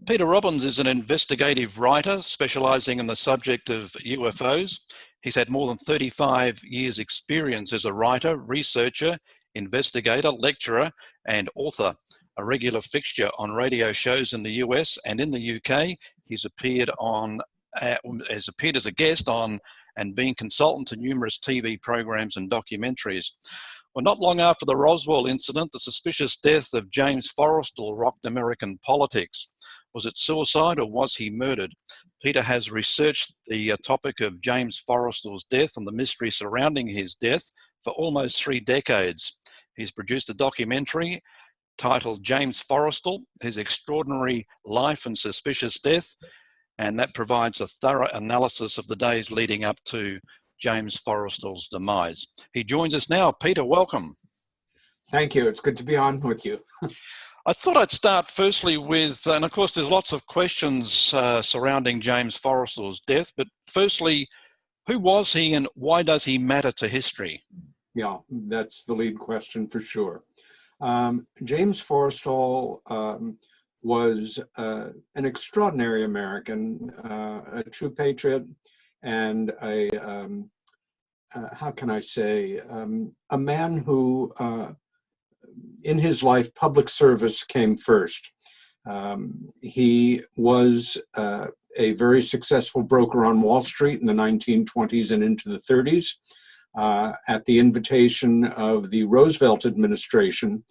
Peter Robbins is an investigative writer specialising in the subject of UFOs. He's had more than 35 years' experience as a writer, researcher, investigator, lecturer, and author. A regular fixture on radio shows in the US and in the UK. He's appeared as a guest on and been consultant to numerous TV programs and documentaries. Well, not long after the Roswell incident, the suspicious death of James Forrestal rocked American politics. Was it suicide or was he murdered? Peter has researched the topic of James Forrestal's death and the mystery surrounding his death for almost 3 decades. He's produced a documentary titled James Forrestal, His Extraordinary Life and Suspicious Death, and that provides a thorough analysis of the days leading up to James Forrestal's demise. He joins us now. Peter, welcome. Thank you. It's good to be on with you. I thought I'd start firstly with, and of course there's lots of questions surrounding James Forrestal's death, but firstly, who was he and why does he matter to history? Yeah, that's the lead question for sure. James Forrestal was an extraordinary American, a true patriot, and how can I say, a man who in his life, public service came first. He was a very successful broker on Wall Street in the 1920s and into the 30s. At the invitation of the Roosevelt administration,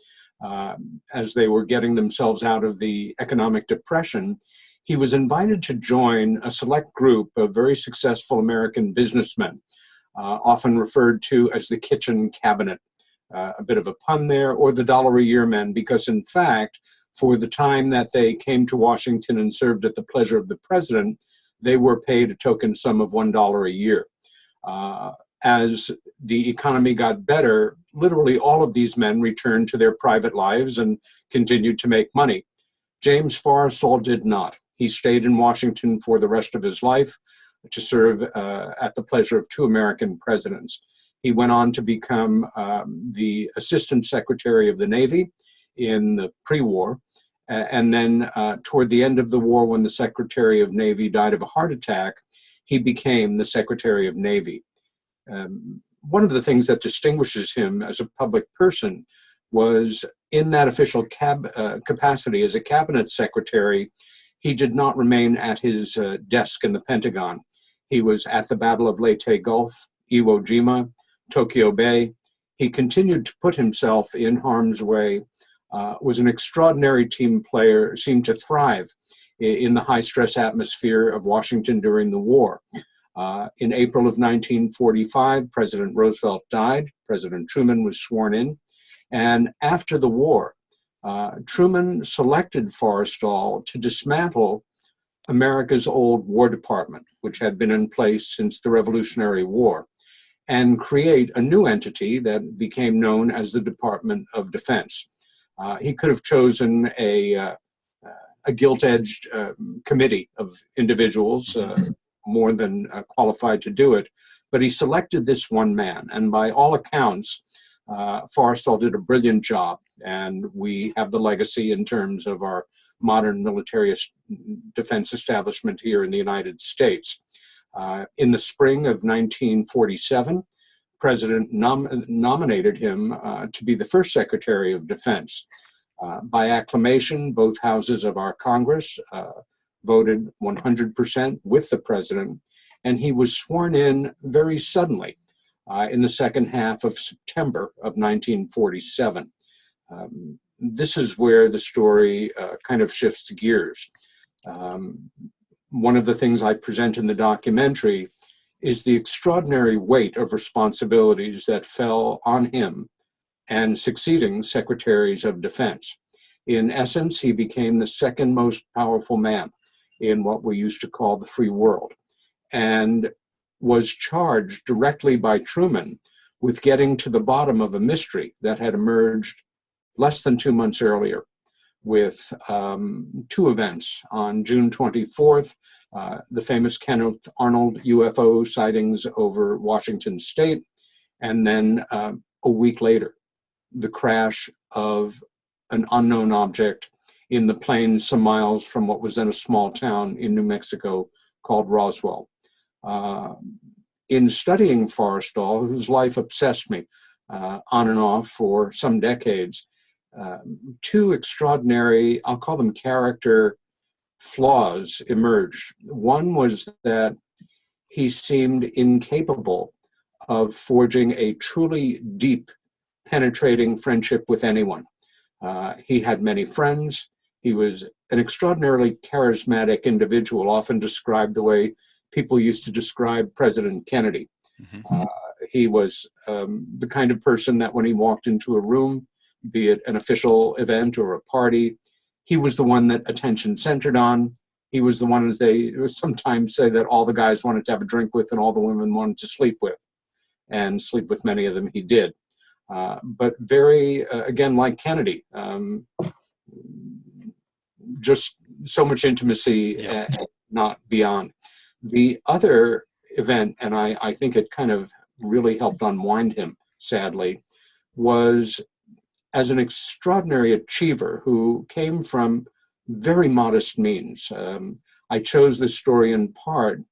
as they were getting themselves out of the economic depression, he was invited to join a select group of very successful American businessmen, often referred to as the kitchen cabinet. A bit of a pun there, or the $1-a-year men, because in fact, for the time that they came to Washington and served at the pleasure of the president, they were paid a token sum of $1 a year. As the economy got better, literally all of these men returned to their private lives and continued to make money. James Forrestal did not. He stayed in Washington for the rest of his life to serve at the pleasure of 2 American presidents. He went on to become the Assistant Secretary of the Navy in the pre-war. And then toward the end of the war, when the Secretary of Navy died of a heart attack, he became the Secretary of Navy. One of the things that distinguishes him as a public person was in that official capacity as a cabinet secretary, he did not remain at his desk in the Pentagon. He was at the Battle of Leyte Gulf, Iwo Jima, Tokyo Bay. He continued to put himself in harm's way, was an extraordinary team player, seemed to thrive in the high-stress atmosphere of Washington during the war. In April of 1945, President Roosevelt died. President Truman was sworn in. And after the war, Truman selected Forrestal to dismantle America's old War Department, which had been in place since the Revolutionary War, and create a new entity that became known as the Department of Defense. He could have chosen a gilt-edged committee of individuals, more than qualified to do it, but he selected this one man, and by all accounts, Forrestal did a brilliant job, and we have the legacy in terms of our modern military defense establishment here in the United States. In the spring of 1947, President nominated him to be the first Secretary of Defense. By acclamation, both houses of our Congress voted 100% with the president, and he was sworn in very suddenly in the second half of September of 1947. This is where the story kind of shifts gears. One of the things I present in the documentary is the extraordinary weight of responsibilities that fell on him and succeeding secretaries of defense. In essence, he became the second most powerful man in what we used to call the free world, and was charged directly by Truman with getting to the bottom of a mystery that had emerged less than 2 months earlier, with 2 events. On June 24th, the famous Kenneth Arnold UFO sightings over Washington State, and then a week later, the crash of an unknown object in the plains some miles from what was then a small town in New Mexico called Roswell. In studying Forrestal, whose life obsessed me on and off for some decades, two extraordinary, I'll call them character flaws emerged. One was that he seemed incapable of forging a truly deep, penetrating friendship with anyone. He had many friends. He was an extraordinarily charismatic individual, often described the way people used to describe President Kennedy. Mm-hmm. He was the kind of person that when he walked into a room, be it an official event or a party, he was the one that attention centered on. He was the one, as they sometimes say, that all the guys wanted to have a drink with and all the women wanted to sleep with. And sleep with many of them he did. But very, again, like Kennedy, just so much intimacy, Yeah. not beyond. The other event, and I think it kind of really helped unwind him, sadly, was as an extraordinary achiever who came from very modest means. I chose this story in part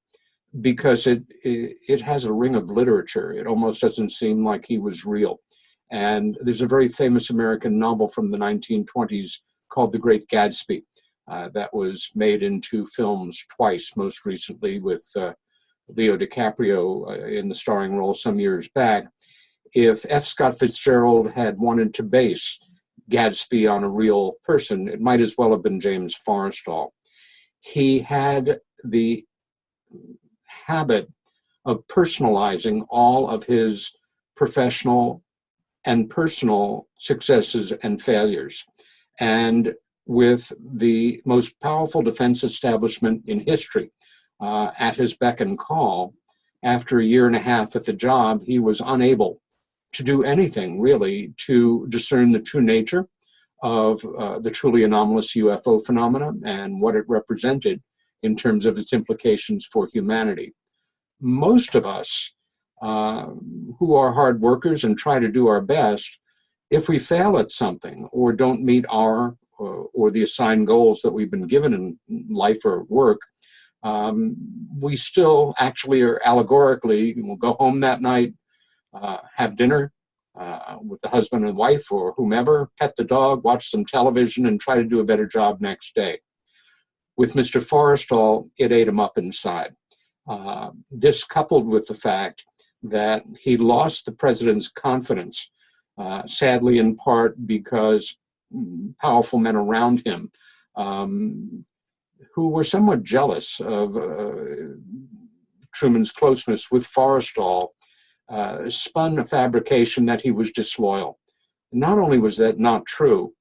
because it has a ring of literature. It almost doesn't seem like he was real. And there's a very famous American novel from the 1920s called The Great Gatsby that was made into films twice, most recently with Leo DiCaprio in the starring role some years back. If F. Scott Fitzgerald had wanted to base Gatsby on a real person, it might as well have been James Forrestal. He had the habit of personalizing all of his professional and personal successes and failures. And with the most powerful defense establishment in history at his beck and call, after a year and a half at the job, he was unable to do anything really to discern the true nature of the truly anomalous UFO phenomena and what it represented in terms of its implications for humanity. Most of us who are hard workers and try to do our best, if we fail at something or don't meet our or the assigned goals that we've been given in life or work, we still actually or allegorically will go home that night, have dinner with the husband and wife or whomever, pet the dog, watch some television, and try to do a better job next day. With Mr. Forrestal, it ate him up inside. This coupled with the fact that he lost the president's confidence, sadly in part because powerful men around him who were somewhat jealous of Truman's closeness with Forrestal, spun a fabrication that he was disloyal. Not only was that not true,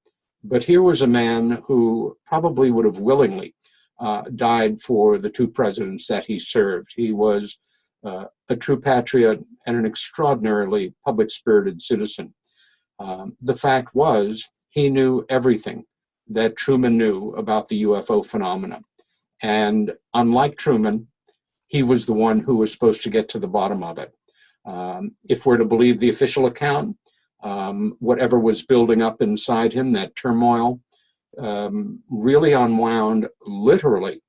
but here was a man who probably would have willingly died for the two presidents that he served. He was a true patriot and an extraordinarily public-spirited citizen. The fact was, he knew everything that Truman knew about the UFO phenomena. And unlike Truman, he was the one who was supposed to get to the bottom of it. If we're to believe the official account, whatever was building up inside him, that turmoil, really unwound literally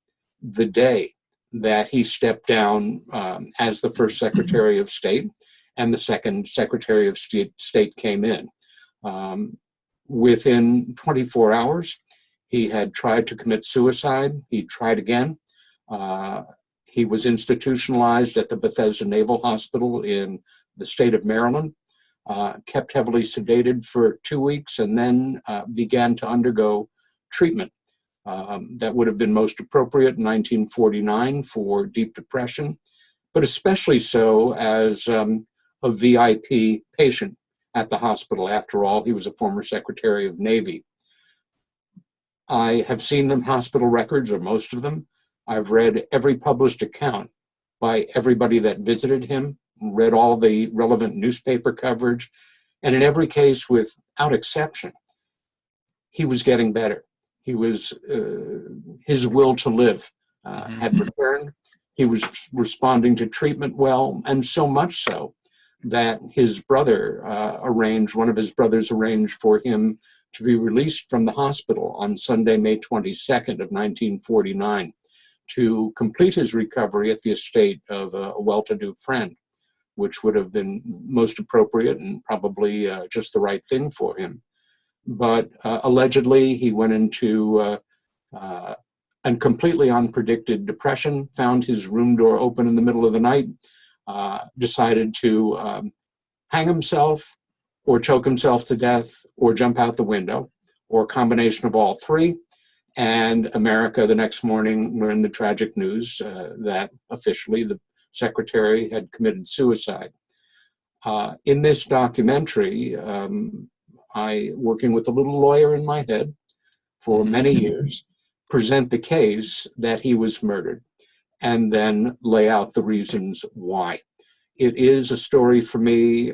the day that he stepped down as the first Secretary of State and the second Secretary of State came in. Within 24 hours, he had tried to commit suicide. He tried again. He was institutionalized at the Bethesda Naval Hospital in the state of Maryland, kept heavily sedated for 2 weeks, and then began to undergo treatment that would have been most appropriate in 1949 for deep depression, but especially so as a VIP patient at the hospital. After all, he was a former Secretary of Navy. I have seen the hospital records, or most of them. I've read every published account by everybody that visited him, read all the relevant newspaper coverage, and in every case, without exception, he was getting better. He was, his will to live had returned. He was responding to treatment well, and so much so that his brother one of his brothers arranged for him to be released from the hospital on Sunday, May 22nd of 1949, to complete his recovery at the estate of a well-to-do friend, which would have been most appropriate and probably just the right thing for him. But allegedly, he went into a completely unpredicted depression, found his room door open in the middle of the night, decided to hang himself or choke himself to death or jump out the window, or a combination of all three. And America the next morning learned the tragic news that officially the secretary had committed suicide. In this documentary, I, working with a little lawyer in my head for many years, present the case that he was murdered and then lay out the reasons why. It is a story for me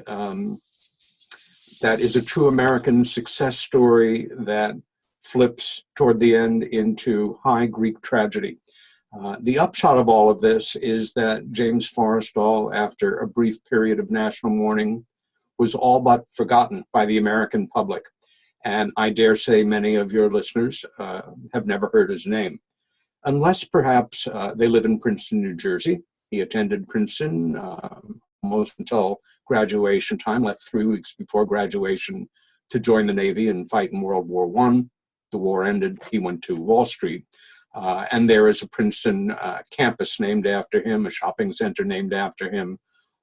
that is a true American success story that flips toward the end into high Greek tragedy. The upshot of all of this is that James Forrestal, after a brief period of national mourning, was all but forgotten by the American public. And I dare say many of your listeners have never heard his name, unless perhaps they live in Princeton, New Jersey. He attended Princeton almost until graduation time, left 3 weeks before graduation to join the Navy and fight in World War I. The war ended, he went to Wall Street. And there is a Princeton campus named after him, a shopping center named after him.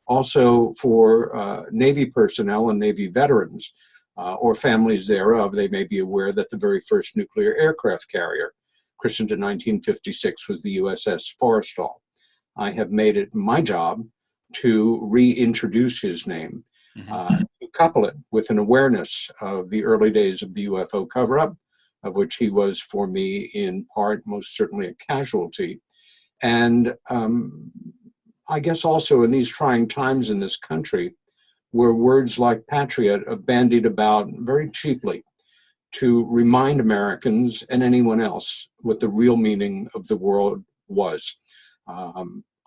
Also for Navy personnel and Navy veterans or families thereof, they may be aware that the very first nuclear aircraft carrier, christened in 1956, was the USS Forrestal. I have made it my job to reintroduce his name, to couple it with an awareness of the early days of the UFO cover-up, of which he was, for me, in part, most certainly a casualty. And I guess also in these trying times in this country, where words like patriot are bandied about very cheaply to remind Americans and anyone else what the real meaning of the word was.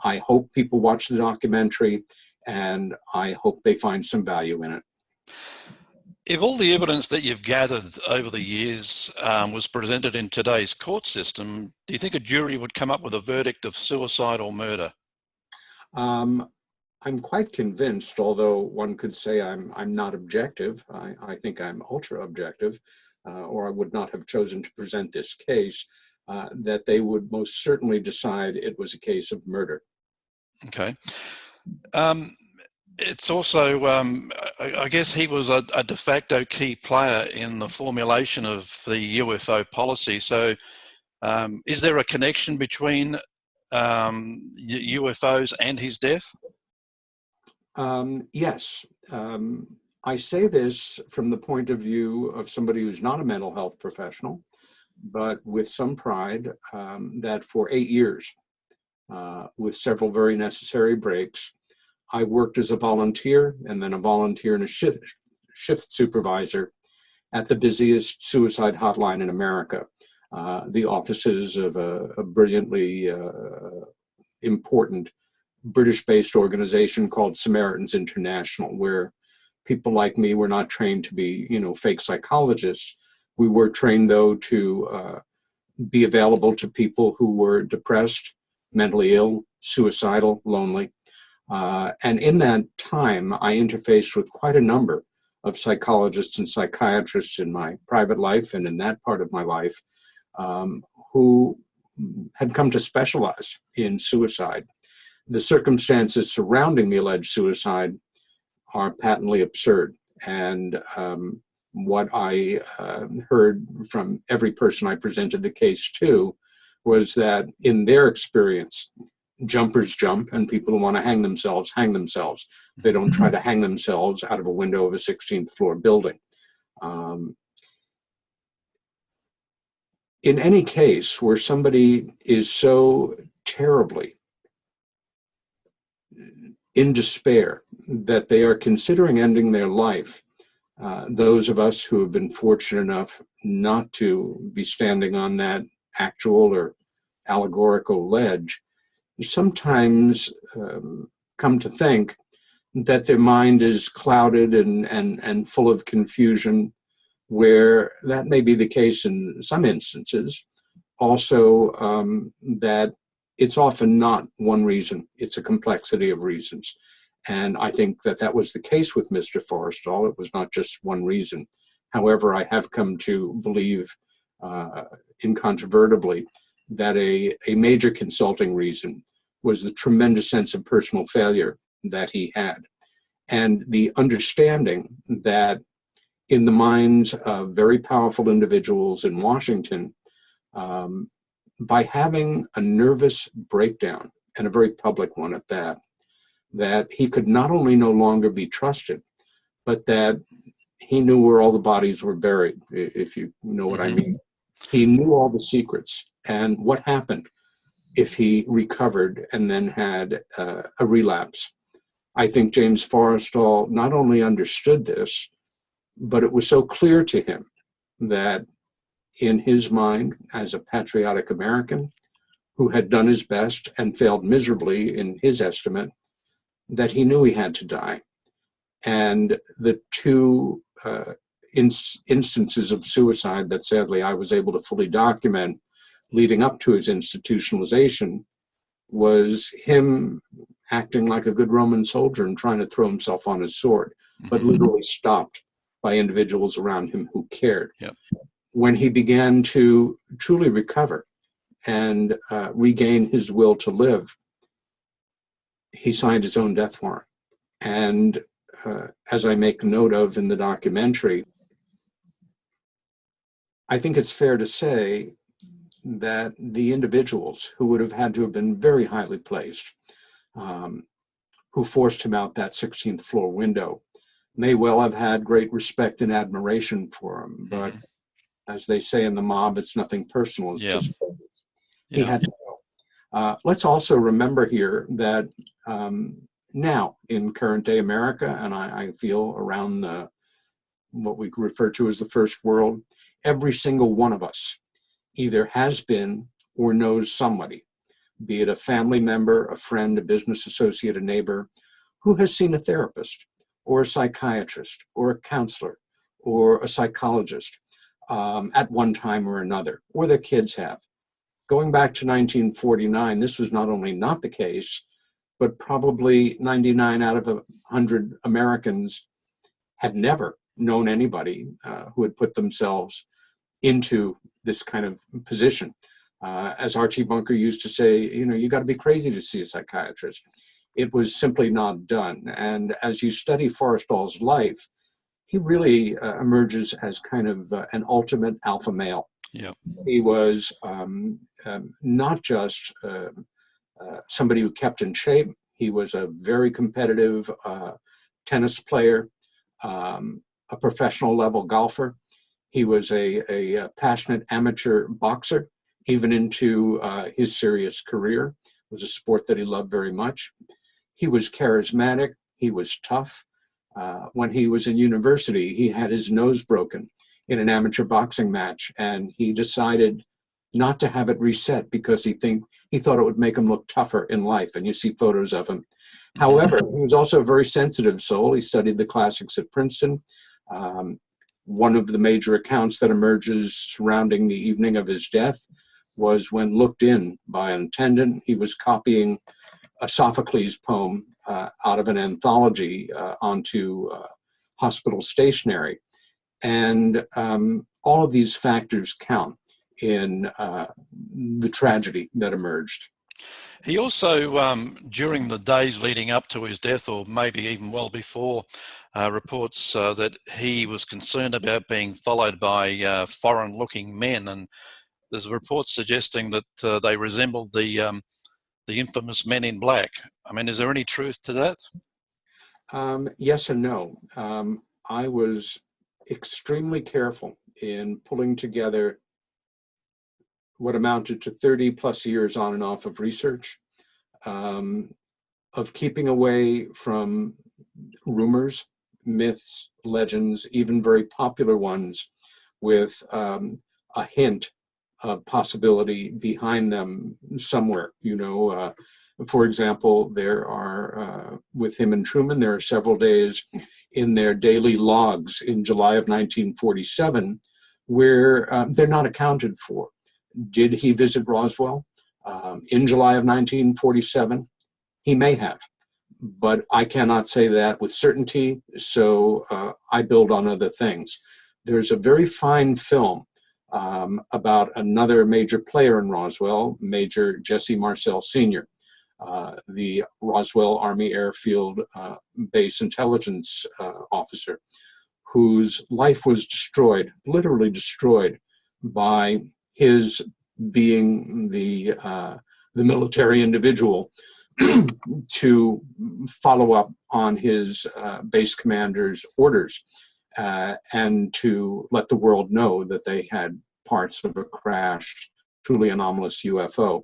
I hope people watch the documentary, and I hope they find some value in it. If all the evidence that you've gathered over the years was presented in today's court system, do you think a jury would come up with a verdict of suicide or murder? I'm quite convinced, although one could say I'm not objective. I think I'm ultra objective, or I would not have chosen to present this case, that they would most certainly decide it was a case of murder. Okay. It's also, I guess he was a de facto key player in the formulation of the UFO policy. So is there a connection between UFOs and his death? Yes. I say this from the point of view of somebody who's not a mental health professional, but with some pride, that for 8 years, with several very necessary breaks, I worked as a volunteer and then a volunteer and a shift supervisor at the busiest suicide hotline in America, the offices of a brilliantly important British-based organization called Samaritans International, where people like me were not trained to be, fake psychologists. We were trained, though, to be available to people who were depressed, mentally ill, suicidal, lonely. And in that time, I interfaced with quite a number of psychologists and psychiatrists in my private life and in that part of my life who had come to specialize in suicide. The circumstances surrounding the alleged suicide are patently absurd. And what I heard from every person I presented the case to was that in their experience, jumpers jump, and people who want to hang themselves, hang themselves. They don't try to hang themselves out of a window of a 16th floor building. In any case where somebody is so terribly in despair that they are considering ending their life, those of us who have been fortunate enough not to be standing on that actual or allegorical ledge sometimes come to think that their mind is clouded and full of confusion, where that may be the case in some instances. Also, that it's often not one reason, it's a complexity of reasons. And I think that that was the case with Mr. Forrestal. It was not just one reason. However, I have come to believe incontrovertibly that a major consulting reason was the tremendous sense of personal failure that he had, and the understanding that in the minds of very powerful individuals in Washington, by having a nervous breakdown, and a very public one at that, that he could not only no longer be trusted, but that he knew where all the bodies were buried, if you know what I mean. He knew all the secrets and what happened if he recovered and then had a relapse. I think James Forrestal not only understood this, but it was so clear to him that in his mind, as a patriotic American who had done his best and failed miserably in his estimate, that he knew he had to die. And the two instances of suicide that sadly I was able to fully document leading up to his institutionalization was him acting like a good Roman soldier and trying to throw himself on his sword, but literally stopped by individuals around him who cared. Yep. When he began to truly recover and regain his will to live, he signed his own death warrant. And as I make note of in the documentary, I think it's fair to say that the individuals who would have had to have been very highly placed, who forced him out that 16th floor window, may well have had great respect and admiration for him. But as they say in the mob, it's nothing personal, it's just focus. He had to go. Let's also remember here that now in current day America, and I feel around what we refer to as the first world, every single one of us either has been or knows somebody, be it a family member, a friend, a business associate, a neighbor, who has seen a therapist or a psychiatrist or a counselor or a psychologist at one time or another, or their kids have. Going back to 1949, this was not only not the case, but probably 99 out of 100 Americans had never known anybody who had put themselves into this kind of position. As Archie Bunker used to say, you know, you got to be crazy to see a psychiatrist. It was simply not done. And as you study Forrestal's life, he really emerges as kind of an ultimate alpha male. Yep. He was not just somebody who kept in shape. He was a very competitive tennis player, a professional level golfer. He was a passionate amateur boxer, even into his serious career. It was a sport that he loved very much. He was charismatic. He was tough. When he was in university, he had his nose broken in an amateur boxing match, and he decided not to have it reset because he thought it would make him look tougher in life, and you see photos of him. However, he was also a very sensitive soul. He studied the classics at Princeton. One of the major accounts that emerges surrounding the evening of his death was when looked in by an attendant. He was copying a Sophocles poem out of an anthology onto hospital stationery. And all of these factors count in the tragedy that emerged. He also, during the days leading up to his death, or maybe even well before, reports that he was concerned about being followed by foreign-looking men, and there's reports suggesting that they resembled the infamous Men in Black. I mean, is there any truth to that? Yes and no. I was extremely careful in pulling together what amounted to 30 plus years on and off of research, of keeping away from rumors, myths, legends, even very popular ones with a hint a possibility behind them somewhere. For example, there are, with him and Truman, there are several days in their daily logs in July of 1947 where they're not accounted for. Did he visit Roswell in July of 1947? He may have, but I cannot say that with certainty, so I build on other things. There's a very fine film about another major player in Roswell, Major Jesse Marcel Sr., the Roswell Army Airfield Base intelligence officer, whose life was destroyed, literally destroyed, by his being the military individual to follow up on his base commander's orders and to let the world know that they had parts of a crashed, truly anomalous UFO.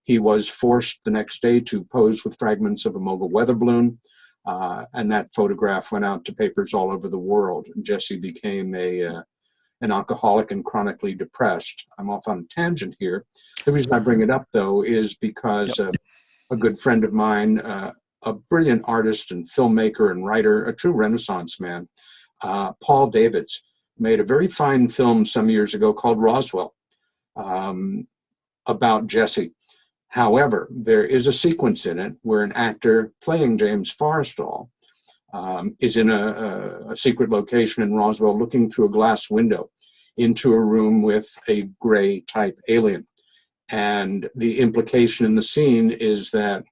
He was forced the next day to pose with fragments of a mobile weather balloon, and that photograph went out to papers all over the world. Jesse became an alcoholic and chronically depressed. I'm off on a tangent here. The reason I bring it up, though, is because a good friend of mine, a brilliant artist and filmmaker and writer, a true Renaissance man, Paul Davids, made a very fine film some years ago called Roswell about Jesse. However, there is a sequence in it where an actor playing James Forrestal is in a secret location in Roswell looking through a glass window into a room with a gray type alien. And the implication in the scene is that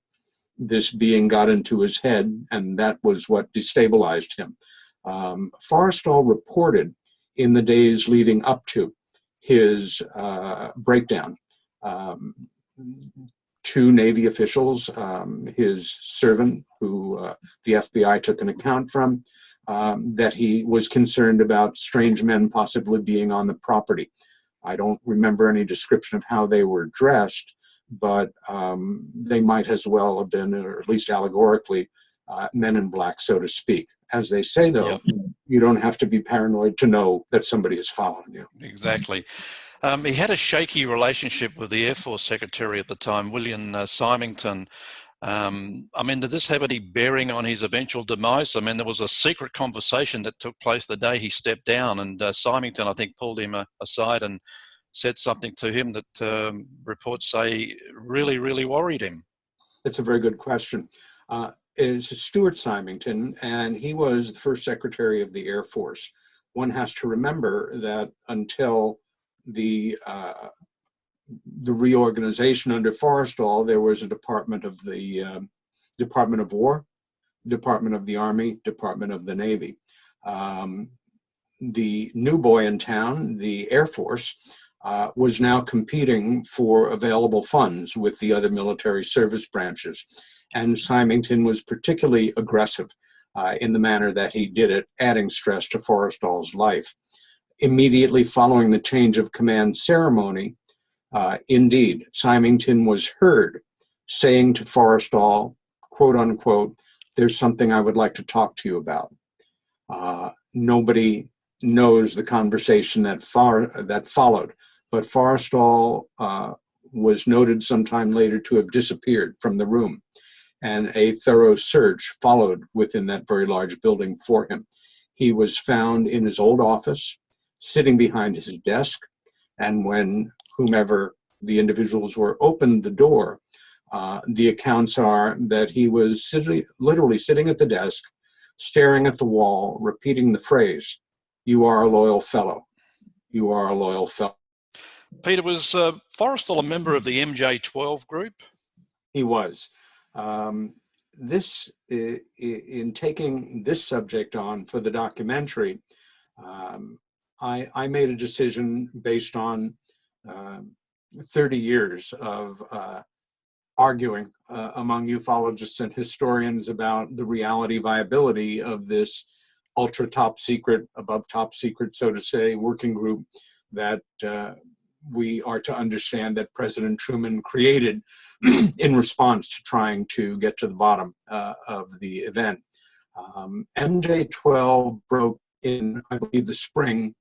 this being got into his head, and that was what destabilized him. Forrestal reported in the days leading up to his breakdown, two Navy officials, his servant, who the FBI took an account from, that he was concerned about strange men possibly being on the property. I don't remember any description of how they were dressed, but they might as well have been, or at least allegorically, men in black, so to speak. As they say, though, you don't have to be paranoid to know that somebody is following you. Exactly. He had a shaky relationship with the Air Force Secretary at the time, William Symington. Did this have any bearing on his eventual demise? There was a secret conversation that took place the day he stepped down, and Symington, I think, pulled him aside and said something to him that reports say really, really worried him. That's a very good question. Is Stuart Symington, and he was the first Secretary of the Air Force. One has to remember that until the reorganization under Forrestal, there was a department of the Department of War, Department of the Army, Department of the Navy. The new boy in town, the Air Force, was now competing for available funds with the other military service branches. And Symington was particularly aggressive in the manner that he did it, adding stress to Forrestal's life. Immediately following the change of command ceremony, indeed, Symington was heard saying to Forrestal, quote unquote, "There's something I would like to talk to you about." Nobody knows the conversation that followed, but Forrestal was noted sometime later to have disappeared from the room, and a thorough search followed within that very large building for him. He was found in his old office, sitting behind his desk, and when whomever the individuals were opened the door, the accounts are that he was literally sitting at the desk, staring at the wall, repeating the phrase, "You are a loyal fellow. You are a loyal fellow." Peter, was Forrestal a member of the MJ12 Group? He was. In taking this subject on for the documentary, I made a decision based on 30 years of arguing among ufologists and historians about the reality viability of this ultra top secret, above top secret, so to say, working group that we are to understand that President Truman created in response to trying to get to the bottom of the event. MJ12 broke in, I believe, the spring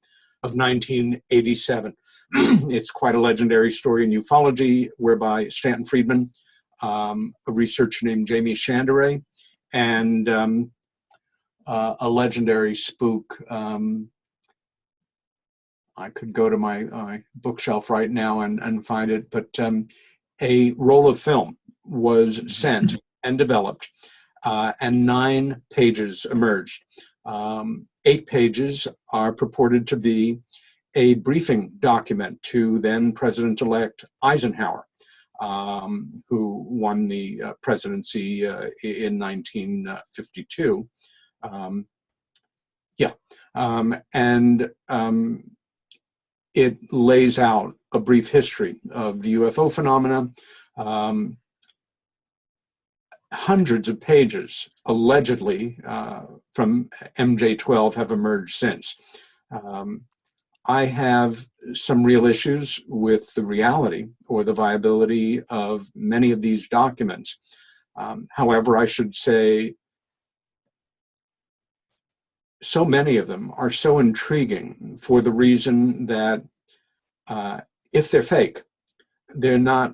of 1987. It's quite a legendary story in ufology, whereby Stanton Friedman, a researcher named Jamie Chandray, and a legendary spook. I could go to my bookshelf right now and find it, but a roll of film was sent and developed, and 9 pages emerged. 8 pages are purported to be a briefing document to then President-elect Eisenhower, who won the presidency in 1952. It lays out a brief history of the UFO phenomena. Hundreds of pages, allegedly, from MJ12 have emerged since. I have some real issues with the reality or the viability of many of these documents. However, I should say so many of them are so intriguing for the reason that if they're fake, they're not,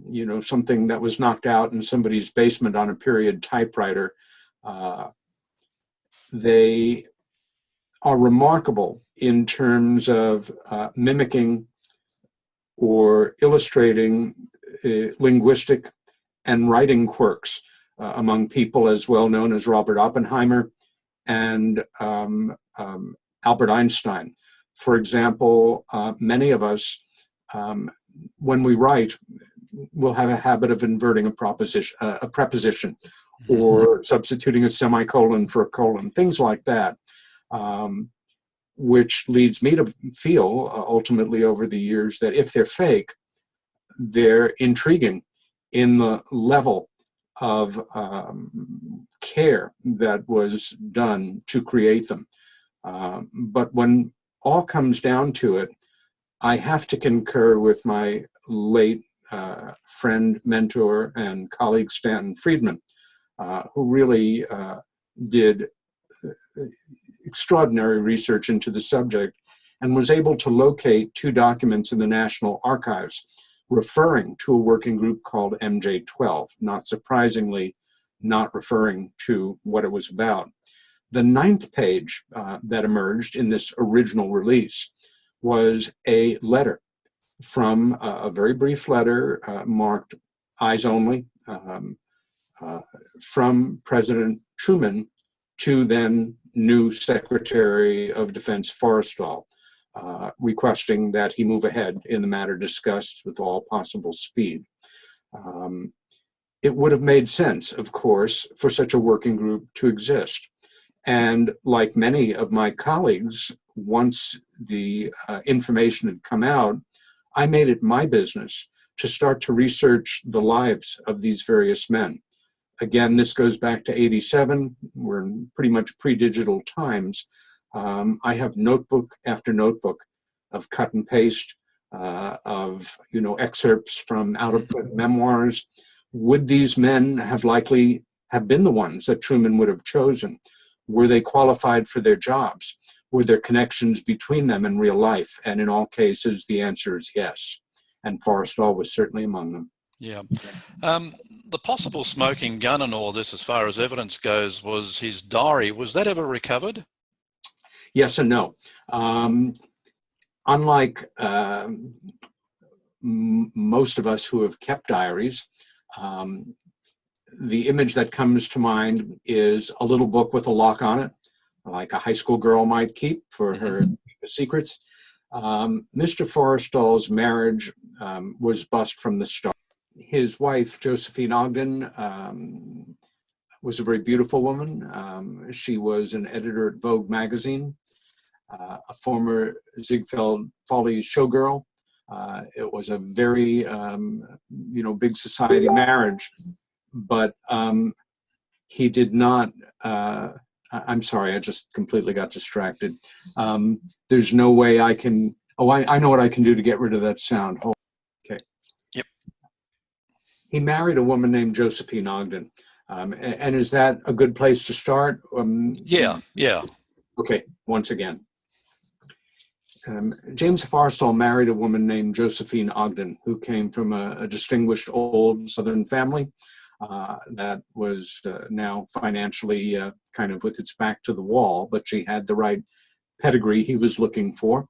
you know, something that was knocked out in somebody's basement on a period typewriter. They are remarkable in terms of mimicking or illustrating linguistic and writing quirks among people as well known as Robert Oppenheimer and Albert Einstein. For example, many of us, when we write, will have a habit of inverting a preposition, or substituting a semicolon for a colon, things like that, which leads me to feel ultimately over the years that if they're fake, they're intriguing in the level of care that was done to create them. But when all comes down to it, I have to concur with my late friend, mentor, and colleague Stanton Friedman, who really did extraordinary research into the subject and was able to locate 2 documents in the National Archives referring to a working group called MJ12, not surprisingly, not referring to what it was about. The 9th page that emerged in this original release was a letter from a very brief letter marked eyes only from President Truman to then new Secretary of Defense Forrestal, requesting that he move ahead in the matter discussed with all possible speed. It would have made sense, of course, for such a working group to exist. And like many of my colleagues, once the information had come out, I made it my business to start to research the lives of these various men. Again, this goes back to '87. We're in pretty much pre-digital times. I have notebook after notebook of cut and paste, of excerpts from out-of-print memoirs. Would these men have likely have been the ones that Truman would have chosen? Were they qualified for their jobs? Were there connections between them in real life? And in all cases, the answer is yes. And Forrestal was certainly among them. Yeah. The possible smoking gun and all this, as far as evidence goes, was his diary. Was that ever recovered? Yes and no. Unlike most of us who have kept diaries, the image that comes to mind is a little book with a lock on it, like a high school girl might keep for her secrets. Mr. Forrestal's marriage was bust from the start. His wife, Josephine Ogden, was a very beautiful woman. She was an editor at Vogue magazine, a former Ziegfeld Follies showgirl. It was a very, big society marriage, but he did not, I'm sorry, I just completely got distracted. There's no way I can, I know what I can do to get rid of that sound. Hold, okay. Yep. He married a woman named Josephine Ogden. And is that a good place to start? Yeah. Okay, once again. James Forrestal married a woman named Josephine Ogden, who came from a distinguished old Southern family that was now financially kind of with its back to the wall, but she had the right pedigree he was looking for.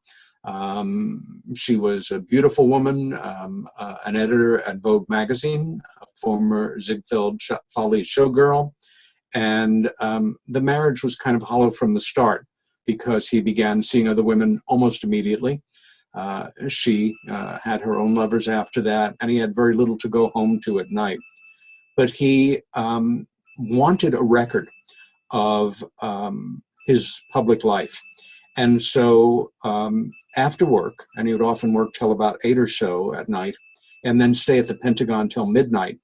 She was a beautiful woman, an editor at Vogue magazine, a former Ziegfeld Follies showgirl, and the marriage was kind of hollow from the start because he began seeing other women almost immediately. She had her own lovers after that, and he had very little to go home to at night. But he wanted a record of his public life. And so after work, and he would often work till about 8 or so at night, and then stay at the Pentagon till midnight,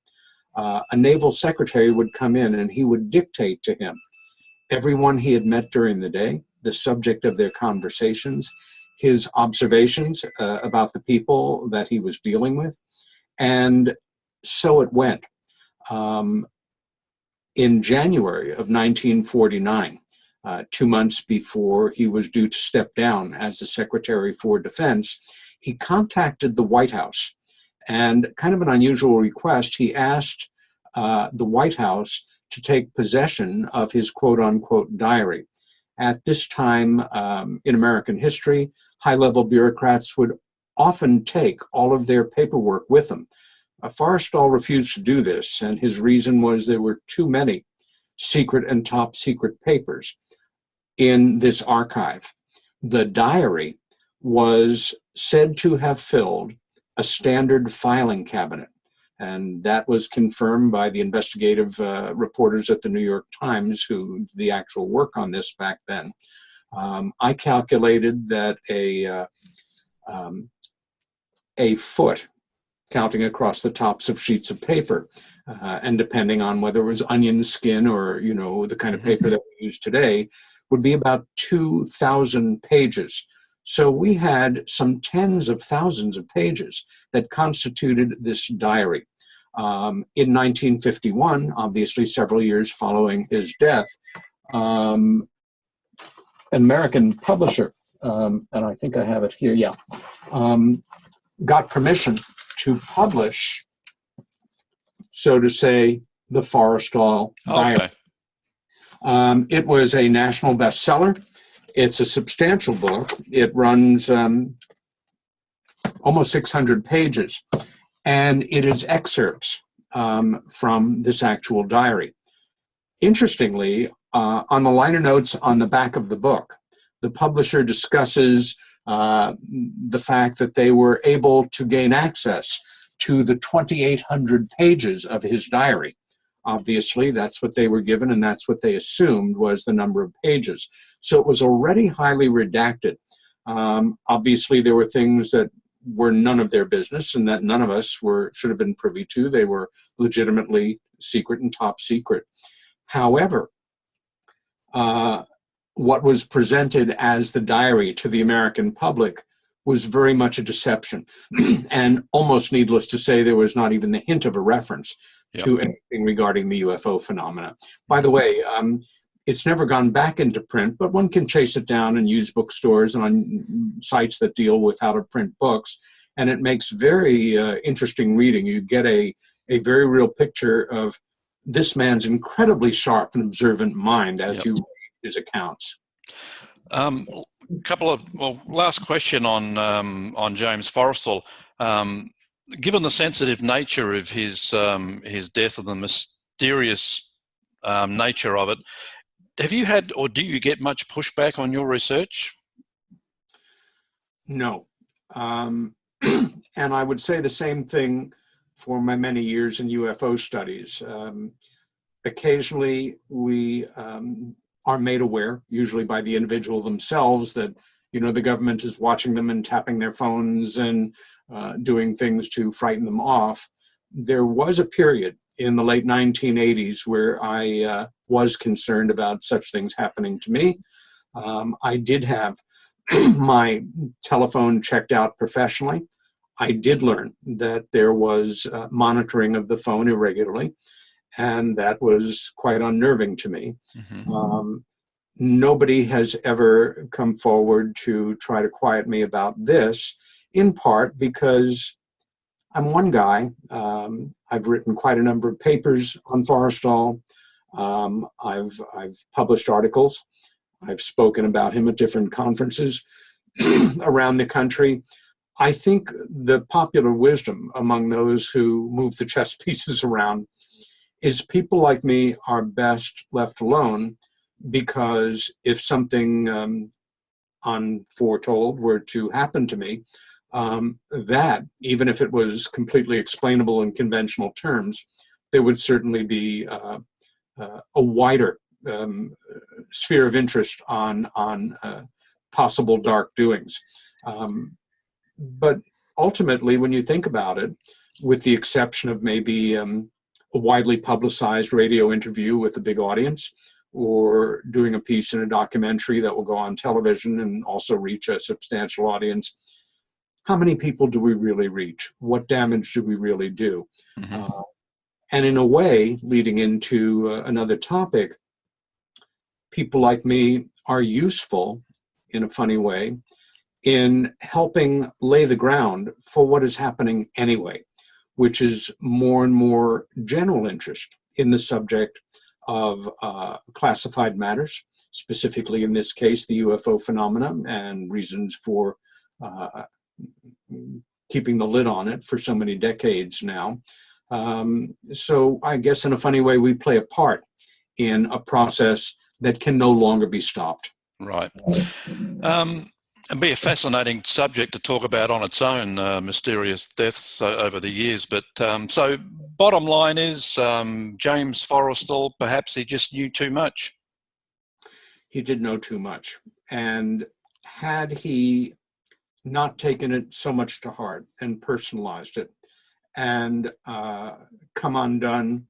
a naval secretary would come in and he would dictate to him everyone he had met during the day, the subject of their conversations, his observations about the people that he was dealing with. And so it went. In January of 1949, 2 months before he was due to step down as the Secretary for Defense, he contacted the White House. And kind of an unusual request, he asked the White House to take possession of his quote-unquote diary. At this time in American history, high-level bureaucrats would often take all of their paperwork with them. Forrestal refused to do this, and his reason was there were too many secret and top secret papers in this archive. The diary was said to have filled a standard filing cabinet, and that was confirmed by the investigative reporters at the New York Times who did the actual work on this back then. I calculated that a foot, counting across the tops of sheets of paper, and depending on whether it was onion skin or, you know, the kind of paper that we use today, would be about 2,000 pages. So we had some tens of thousands of pages that constituted this diary. In 1951, obviously several years following his death, an American publisher, and I think I have it here, yeah, got permission to publish, so to say, the Forrestal diary. Okay. It was a national bestseller. It's a substantial book. It runs almost 600 pages, and it is excerpts from this actual diary. Interestingly, on the liner notes on the back of the book, the publisher discusses the fact that they were able to gain access to the 2,800 pages of his diary. Obviously, that's what they were given, and that's what they assumed was the number of pages. So it was already highly redacted. Obviously, there were things that were none of their business and that none of us should have been privy to. They were legitimately secret and top secret. However, what was presented as the diary to the American public was very much a deception. And almost needless to say, there was not even the hint of a reference to anything regarding the UFO phenomena. By the way, it's never gone back into print, but one can chase it down and use bookstores and on sites that deal with how to print books. And it makes very interesting reading. You get a very real picture of this man's incredibly sharp and observant mind as you read his accounts. Last question on James Forrestal. Given the sensitive nature of his death and the mysterious nature of it, have you had or do you get much pushback on your research? No. And I would say the same thing for my many years in UFO studies. Occasionally we are made aware, usually by the individual themselves, that the government is watching them and tapping their phones and doing things to frighten them off. There was a period in the late 1980s where I was concerned about such things happening to me. I did have my telephone checked out professionally. I did learn that there was monitoring of the phone irregularly, and that was quite unnerving to me. nobody has ever come forward to try to quiet me about this, in part because I'm one guy. I've written quite a number of papers on Forrestal. I've published articles. I've spoken about him at different conferences around the country. I think the popular wisdom among those who move the chess pieces around is people like me are best left alone, because if something unforetold were to happen to me, that, even if it was completely explainable in conventional terms, there would certainly be a wider sphere of interest on possible dark doings. But ultimately, when you think about it, with the exception of maybe a widely publicized radio interview with a big audience, or doing a piece in a documentary that will go on television and also reach a substantial audience, how many people do we really reach? What damage do we really do? Mm-hmm. And in a way, leading into another topic, people like me are useful, in a funny way, in helping lay the ground for what is happening anyway, which is more and more general interest in the subject of classified matters, specifically in this case, the UFO phenomena, and reasons for keeping the lid on it for so many decades now. So I guess in a funny way, we play a part in a process that can no longer be stopped. Right. It'd be a fascinating subject to talk about on its own, mysterious deaths over the years. But so bottom line is, James Forrestal, perhaps he just knew too much. He did know too much. And had he not taken it so much to heart and personalized it and come undone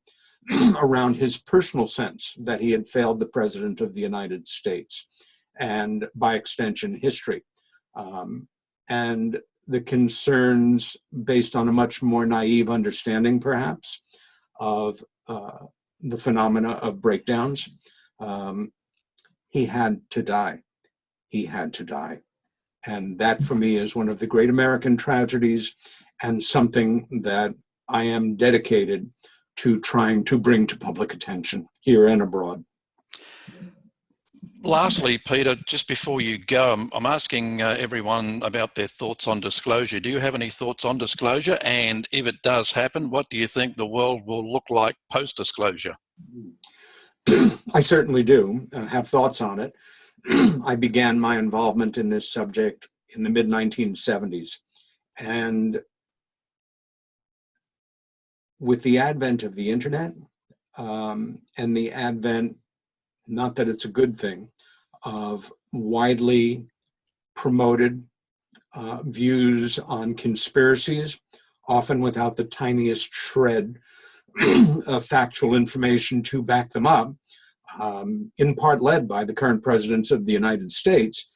around his personal sense that he had failed the President of the United States, and by extension, history. And the concerns based on a much more naive understanding, perhaps, of the phenomena of breakdowns. He had to die. He had to die. And that, for me, is one of the great American tragedies, and something that I am dedicated to trying to bring to public attention here and abroad. Lastly, Peter, just before you go, I'm asking everyone about their thoughts on disclosure. Do you have any thoughts on disclosure? And if it does happen, what do you think the world will look like post-disclosure? I certainly do have thoughts on it. I began my involvement in this subject in the mid-1970s. And with the advent of the internet and the advent, not that it's a good thing, of widely promoted views on conspiracies, often without the tiniest shred of factual information to back them up, in part led by the current presidents of the United States,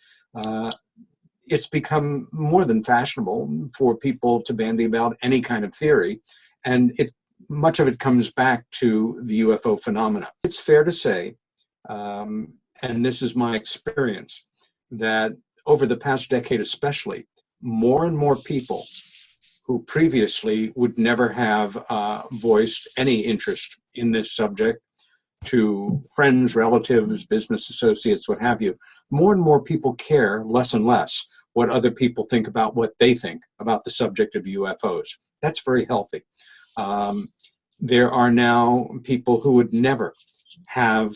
it's become more than fashionable for people to bandy about any kind of theory, and much of it comes back to the UFO phenomena. It's fair to say, and this is my experience, that over the past decade especially, more and more people who previously would never have voiced any interest in this subject to friends, relatives, business associates, what have you, more and more people care less and less what other people think about what they think about the subject of UFOs. That's very healthy. There are now people who would never have,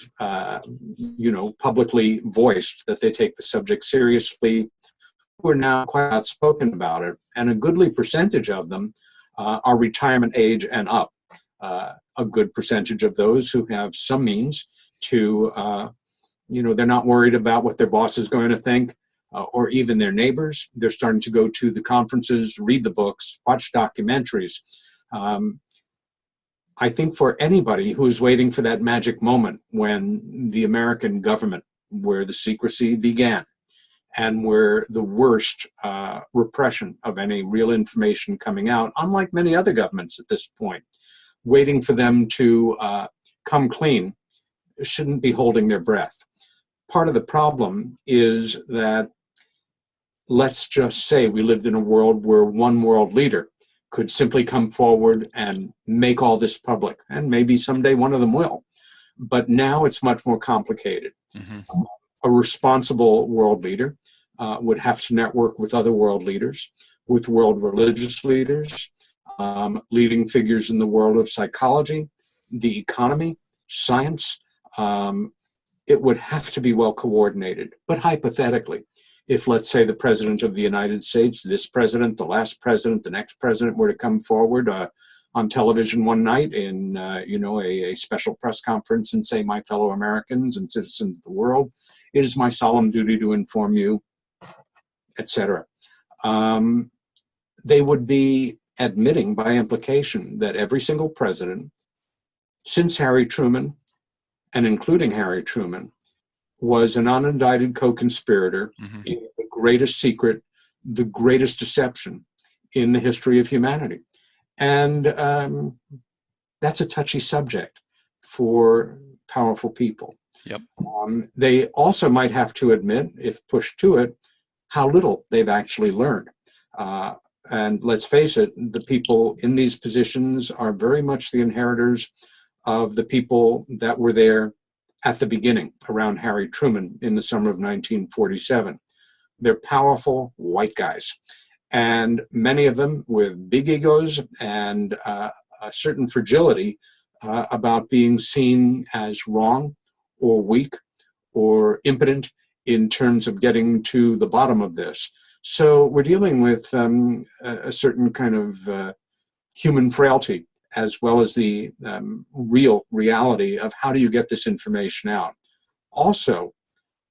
publicly voiced that they take the subject seriously, who are now quite outspoken about it, and a goodly percentage of them are retirement age and up. A good percentage of those who have some means to, they're not worried about what their boss is going to think, or even their neighbors. They're starting to go to the conferences, read the books, watch documentaries. I think for anybody who's waiting for that magic moment when the American government, where the secrecy began, and where the worst repression of any real information coming out, unlike many other governments at this point, waiting for them to come clean, shouldn't be holding their breath. part of the problem is that, let's just say we lived in a world where one world leader could simply come forward and make all this public, and maybe someday one of them will. But now it's much more complicated. Mm-hmm. A responsible world leader would have to network with other world leaders, with world religious leaders, leading figures in the world of psychology, the economy, science. It would have to be well coordinated. But hypothetically, if, let's say, the President of the United States, this president, the last president, the next president were to come forward on television one night in a special press conference and say, my fellow Americans and citizens of the world, it is my solemn duty to inform you, etc. They would be admitting by implication that every single president since Harry Truman, and including Harry Truman, was an unindicted co-conspirator Mm-hmm. in the greatest secret, the greatest deception in the history of humanity. And that's a touchy subject for powerful people. Yep. They also might have to admit, if pushed to it, how little they've actually learned. And let's face it, the people in these positions are very much the inheritors of the people that were there at the beginning, around Harry Truman in the summer of 1947. They're powerful white guys, and many of them with big egos and a certain fragility about being seen as wrong or weak or impotent in terms of getting to the bottom of this. So we're dealing with a certain kind of human frailty, as well as the real reality of how do you get this information out. Also,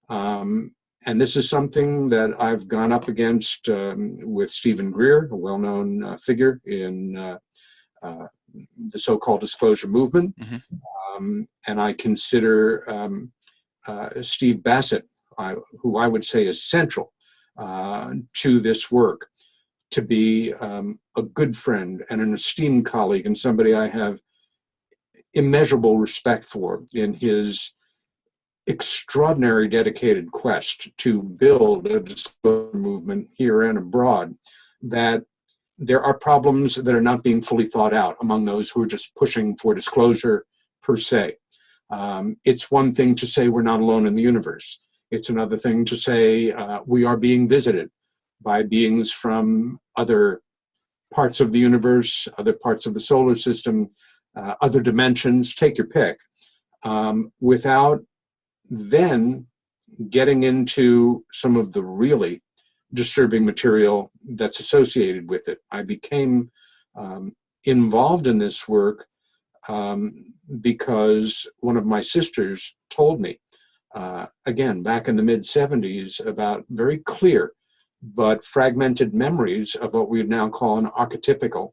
and this is something that I've gone up against with Stephen Greer, a well-known figure in the so-called disclosure movement. Mm-hmm. And I consider Steve Bassett, who I would say is central to this work, to be a good friend and an esteemed colleague, and somebody I have immeasurable respect for in his extraordinary dedicated quest to build a disclosure movement here and abroad. That there are problems that are not being fully thought out among those who are just pushing for disclosure per se. It's one thing to say we're not alone in the universe. It's another thing to say we are being visited by beings from other parts of the universe, other parts of the solar system, other dimensions, take your pick, without then getting into some of the really disturbing material that's associated with it. I became involved in this work because one of my sisters told me, again, back in the mid-70s, about very clear but fragmented memories of what we would now call an archetypical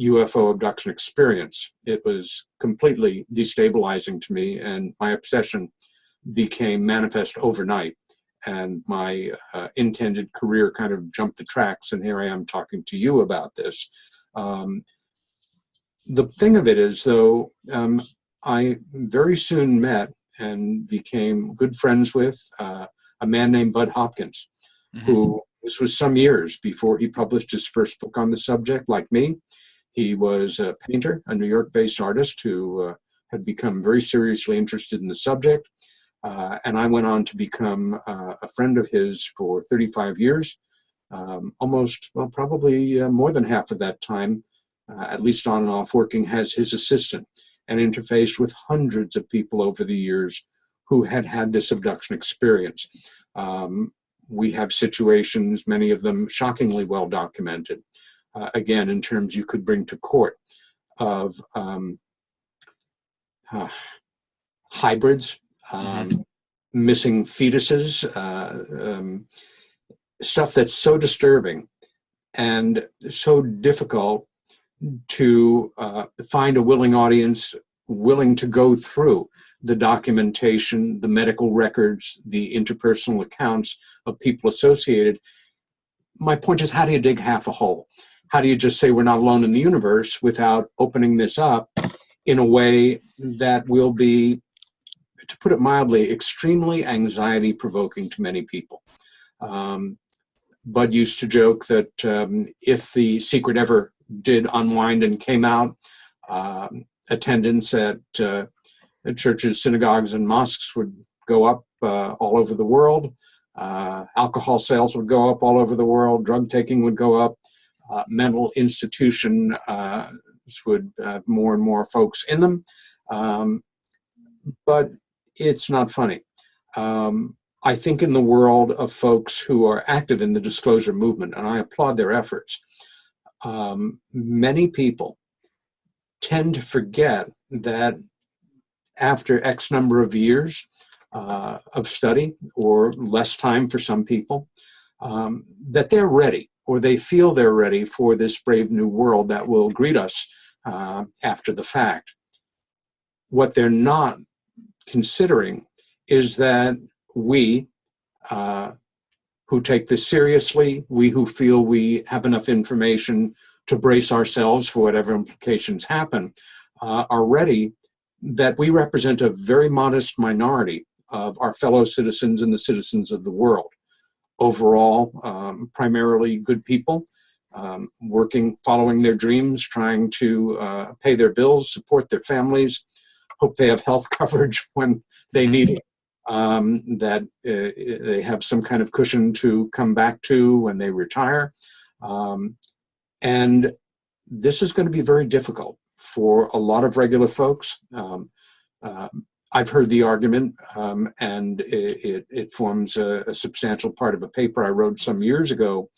UFO abduction experience. It was completely destabilizing to me, and my obsession became manifest overnight, and my intended career kind of jumped the tracks, and here I am talking to you about this. The thing of it is, though, I very soon met and became good friends with a man named Bud Hopkins, Mm-hmm. who, this was some years before he published his first book on the subject, like me. He was a painter, a New York-based artist who had become very seriously interested in the subject. And I went on to become a friend of his for 35 years, probably more than half of that time, at least on and off, working as his assistant, and interfaced with hundreds of people over the years who had had this abduction experience. We have situations, many of them shockingly well documented, again, in terms you could bring to court, of hybrids, missing fetuses, stuff that's so disturbing and so difficult to find a willing audience willing to go through the documentation, the medical records, the interpersonal accounts of people associated. My point is, how do you dig half a hole? How do you just say we're not alone in the universe without opening this up in a way that will be to put it mildly, extremely anxiety-provoking to many people. Bud used to joke that if the secret ever did unwind and came out, attendance at churches, synagogues, and mosques would go up all over the world. Alcohol sales would go up all over the world. Drug taking would go up. Mental institution would have more and more folks in them. But it's not funny. I think in the world of folks who are active in the disclosure movement, and I applaud their efforts, many people tend to forget that after X number of years of study, or less time for some people, that they're ready, or they feel they're ready for this brave new world that will greet us after the fact. What they're not considering is that we who take this seriously, we who feel we have enough information to brace ourselves for whatever implications happen, are ready, that we represent a very modest minority of our fellow citizens and the citizens of the world. Overall, primarily good people, working, following their dreams, trying to pay their bills, support their families, hope they have health coverage when they need it, that they have some kind of cushion to come back to when they retire. And this is going to be very difficult for a lot of regular folks. I've heard the argument, and it forms a substantial part of a paper I wrote some years ago,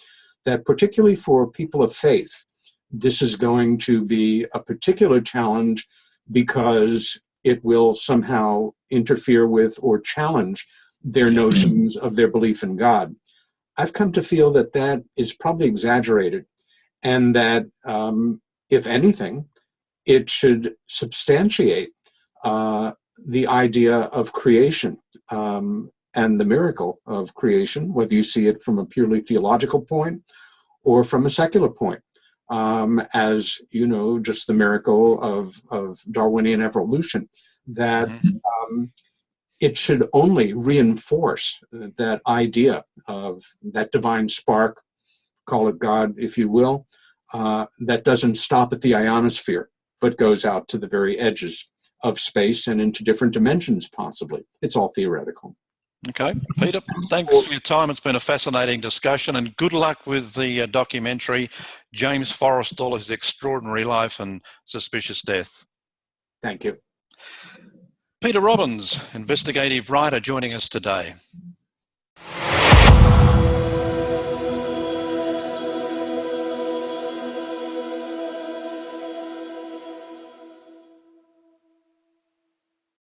that particularly for people of faith, this is going to be a particular challenge because it will somehow interfere with or challenge their notions of their belief in God. I've come to feel that that is probably exaggerated, and that, if anything, it should substantiate the idea of creation and the miracle of creation, whether you see it from a purely theological point or from a secular point, as, you know, just the miracle of Darwinian evolution, that it should only reinforce that idea of that divine spark, call it God, if you will, that doesn't stop at the ionosphere, but goes out to the very edges of space and into different dimensions, possibly. It's all theoretical. Okay, Peter, thanks for your time. It's been a fascinating discussion, and good luck with the documentary, James Forrestal, His Extraordinary Life and Suspicious Death. Thank you. Peter Robbins, investigative writer, joining us today.